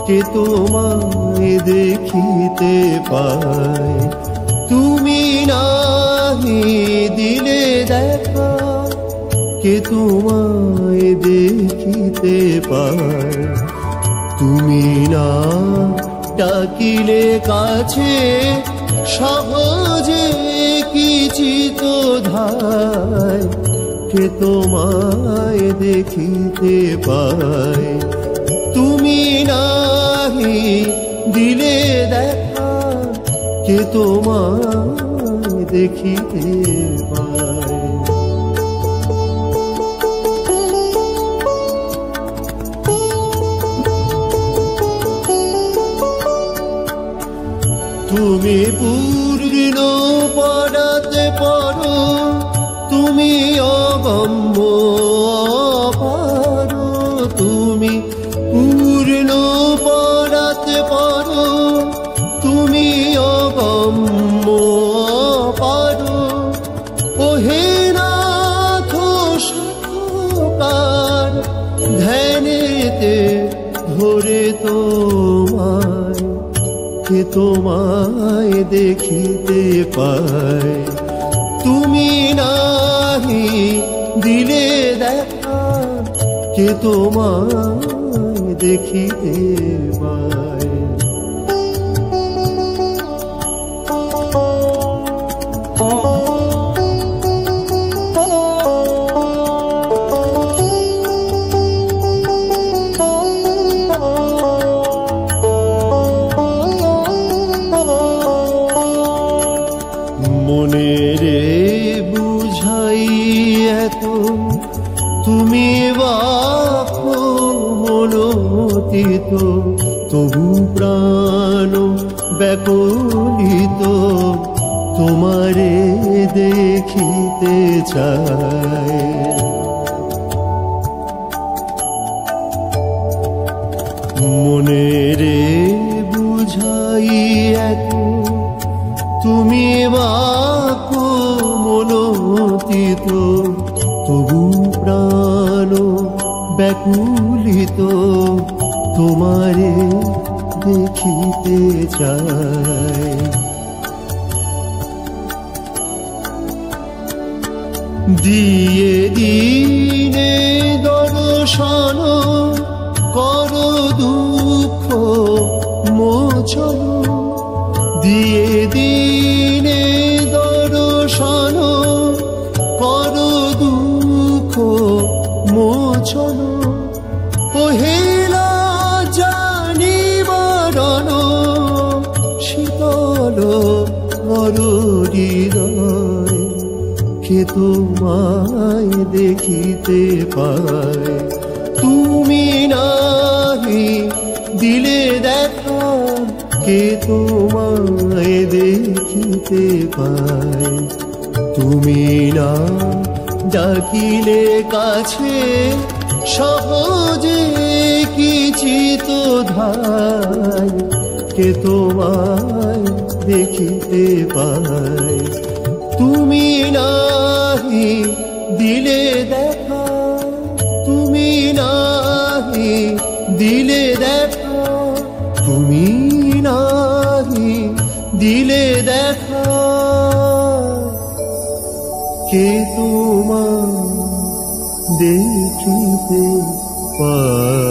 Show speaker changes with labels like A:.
A: কে তোমায় দেখিতে পায়, তুমি নাহি দিলে দেখা কে তোমায় দেখিতে পায়, তুমি না ডাকিলে কাছে সহজে কি চিত ধায়, কে তোমায় দেখিতে পায়, তুমি নাহি দিলে দেখা কে তোমায় দেখিতে পায়। তুমি পূর্ণ পড়াতে পড়ো, তুমি অগম্য অপারো, তুমি পূর্ণ পড়াতে পড়ো, তুমি অগম্য অপারো, ওহে নাথ সাধকার ধ্যানেতে ধরে তোমায়, কে তোমায় দেখিতে পায়, তুমি নাহি দিলে দেখা কে তোমায় দেখিতে পায়। মনে রে বুঝাই এত তুমি বাপ মনোতীত, তবু প্রাণ ব্যাকুলিত তোমারে দেখিতে চায়। মনে রে বুঝাই এত তুমি বাপ মনোতীত, তবু প্রাণ ব্যাকুলিত তোমারে দেখিতে চায়। দিয়ে দিনে দর্শন করো দুঃখ মোচন, দিয়ে দিনে দর্শন করো দুঃখ মোচন, ওহেলা জানিবরণ শীতল হৃদয়, কে তোমায় দেখিতে পায়, তুমি নাহি দিলে দেখা কে তোমায় দেখিতে পায়, তুমি না ডাকিলে কাছে সহজে কি চিত ধায়, কে তোমায় দেখিতে পায়, তুমি নাহি দিলে দেখা, তুমি নাহি দিলে দেখা, তুমি নাহি দিলে দেখা কে তোমায় দেখিতে পায়।